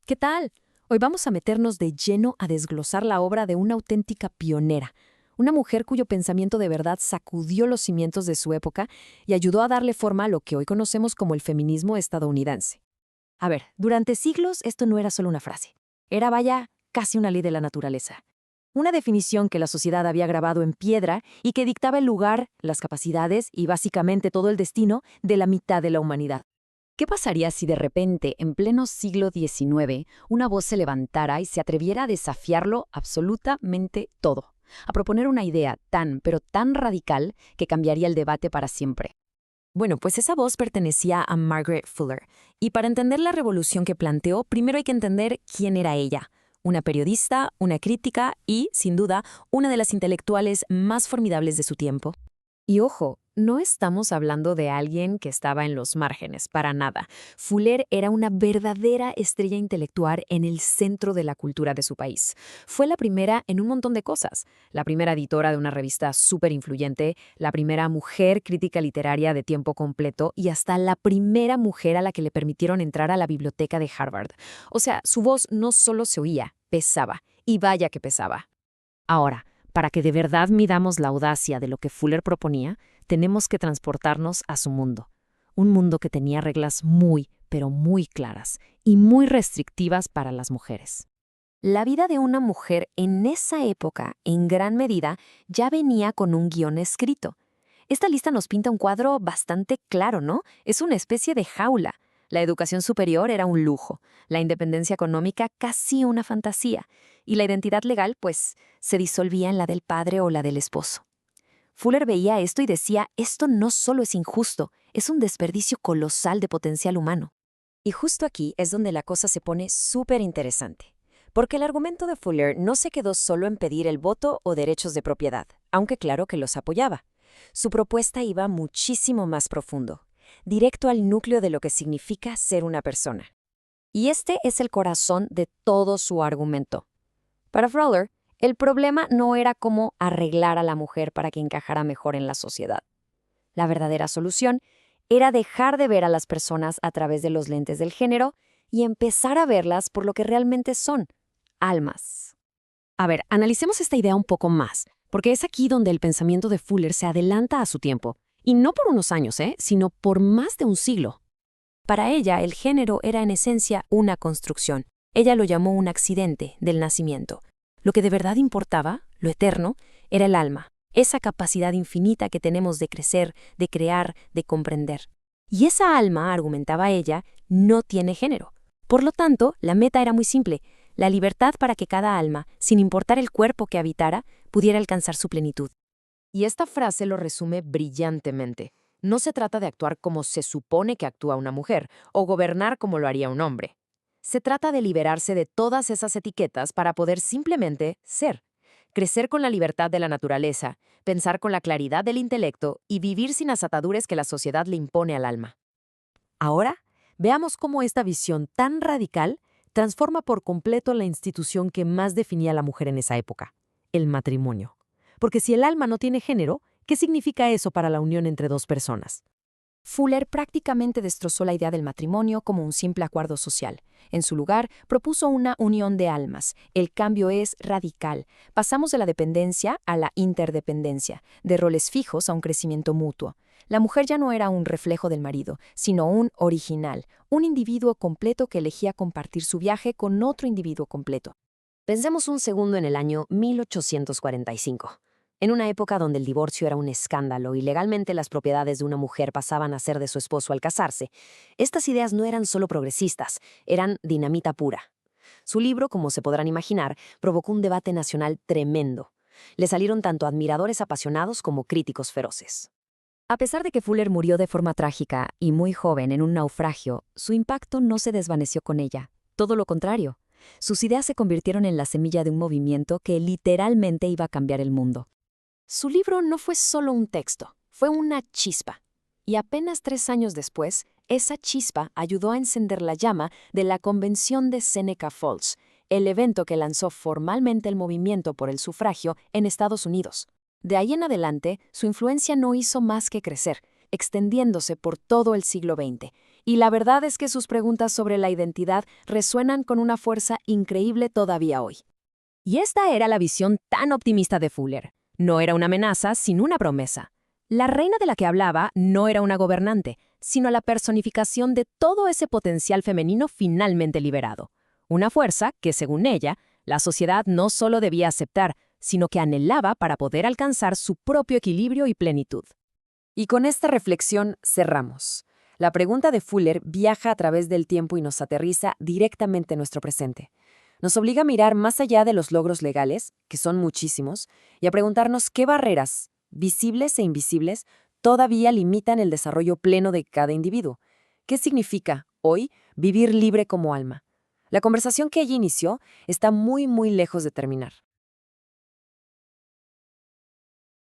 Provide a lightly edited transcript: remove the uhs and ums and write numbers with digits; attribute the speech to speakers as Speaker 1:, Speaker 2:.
Speaker 1: ¿Qué tal? Hoy vamos a meternos de lleno a desglosar la obra de una auténtica pionera, una mujer cuyo pensamiento de verdad sacudió los cimientos de su época y ayudó a darle forma a lo que hoy conocemos como el feminismo estadounidense. A ver, durante siglos esto no era solo una frase. Era, vaya, casi una ley de la naturaleza. Una definición que la sociedad había grabado en piedra y que dictaba el lugar, las capacidades y básicamente todo el destino de la mitad de la humanidad. ¿Qué pasaría si de repente, en pleno siglo XIX, una voz se levantara y se atreviera a desafiarlo absolutamente todo? A proponer una idea tan, pero tan radical que cambiaría el debate para siempre. Bueno, pues esa voz pertenecía a Margaret Fuller. Y para entender la revolución que planteó, primero hay que entender quién era ella. Una periodista, una crítica y, sin duda, una de las intelectuales más formidables de su tiempo. Y ojo, no estamos hablando de alguien que estaba en los márgenes, para nada. Fuller era una verdadera estrella intelectual en el centro de la cultura de su país. Fue la primera en un montón de cosas. La primera editora de una revista súper influyente, la primera mujer crítica literaria de tiempo completo y hasta la primera mujer a la que le permitieron entrar a la biblioteca de Harvard. O sea, su voz no solo se oía, pesaba. Y vaya que pesaba. Ahora, para que de verdad midamos la audacia de lo que Fuller proponía, tenemos que transportarnos a su mundo. Un mundo que tenía reglas muy, pero muy claras y muy restrictivas para las mujeres. La vida de una mujer en esa época, en gran medida, ya venía con un guión escrito. Esta lista nos pinta un cuadro bastante claro, ¿no? Es una especie de jaula. La educación superior era un lujo, la independencia económica casi una fantasía, y la identidad legal, pues, se disolvía en la del padre o la del esposo. Fuller veía esto y decía, esto no solo es injusto, es un desperdicio colosal de potencial humano. Y justo aquí es donde la cosa se pone súper interesante. Porque el argumento de Fuller no se quedó solo en pedir el voto o derechos de propiedad, aunque claro que los apoyaba. Su propuesta iba muchísimo más profundo, directo al núcleo de lo que significa ser una persona. Y este es el corazón de todo su argumento. Para Fuller, el problema no era cómo arreglar a la mujer para que encajara mejor en la sociedad. La verdadera solución era dejar de ver a las personas a través de los lentes del género y empezar a verlas por lo que realmente son, almas. A ver, analicemos esta idea un poco más, porque es aquí donde el pensamiento de Fuller se adelanta a su tiempo, y no por unos años, sino por más de un siglo. Para ella, el género era en esencia una construcción. Ella lo llamó un accidente del nacimiento. Lo que de verdad importaba, lo eterno, era el alma, esa capacidad infinita que tenemos de crecer, de crear, de comprender. Y esa alma, argumentaba ella, no tiene género. Por lo tanto, la meta era muy simple, la libertad para que cada alma, sin importar el cuerpo que habitara, pudiera alcanzar su plenitud. Y esta frase lo resume brillantemente. No se trata de actuar como se supone que actúa una mujer, o gobernar como lo haría un hombre. Se trata de liberarse de todas esas etiquetas para poder simplemente ser. Crecer con la libertad de la naturaleza, pensar con la claridad del intelecto y vivir sin las ataduras que la sociedad le impone al alma. Ahora, veamos cómo esta visión tan radical transforma por completo la institución que más definía a la mujer en esa época, el matrimonio. Porque si el alma no tiene género, ¿qué significa eso para la unión entre dos personas? Fuller prácticamente destrozó la idea del matrimonio como un simple acuerdo social. En su lugar, propuso una unión de almas. El cambio es radical. Pasamos de la dependencia a la interdependencia, de roles fijos a un crecimiento mutuo. La mujer ya no era un reflejo del marido, sino un original, un individuo completo que elegía compartir su viaje con otro individuo completo. Pensemos un segundo en el año 1845. En una época donde el divorcio era un escándalo y legalmente las propiedades de una mujer pasaban a ser de su esposo al casarse, estas ideas no eran solo progresistas, eran dinamita pura. Su libro, como se podrán imaginar, provocó un debate nacional tremendo. Le salieron tanto admiradores apasionados como críticos feroces. A pesar de que Fuller murió de forma trágica y muy joven en un naufragio, su impacto no se desvaneció con ella. Todo lo contrario. Sus ideas se convirtieron en la semilla de un movimiento que literalmente iba a cambiar el mundo. Su libro no fue solo un texto, fue una chispa. Y apenas 3 años después, esa chispa ayudó a encender la llama de la Convención de Seneca Falls, el evento que lanzó formalmente el movimiento por el sufragio en Estados Unidos. De ahí en adelante, su influencia no hizo más que crecer. extendiéndose por todo el siglo XX. Y la verdad es que sus preguntas sobre la identidad resuenan con una fuerza increíble todavía hoy. Y esta era la visión tan optimista de Fuller. No era una amenaza, sino una promesa. La reina de la que hablaba no era una gobernante, sino la personificación de todo ese potencial femenino finalmente liberado. Una fuerza que, según ella, la sociedad no solo debía aceptar, sino que anhelaba para poder alcanzar su propio equilibrio y plenitud. Y con esta reflexión cerramos. La pregunta de Fuller viaja a través del tiempo y nos aterriza directamente en nuestro presente. Nos obliga a mirar más allá de los logros legales, que son muchísimos, y a preguntarnos qué barreras, visibles e invisibles, todavía limitan el desarrollo pleno de cada individuo. ¿Qué significa, hoy, vivir libre como alma? La conversación que ella inició está muy lejos de terminar.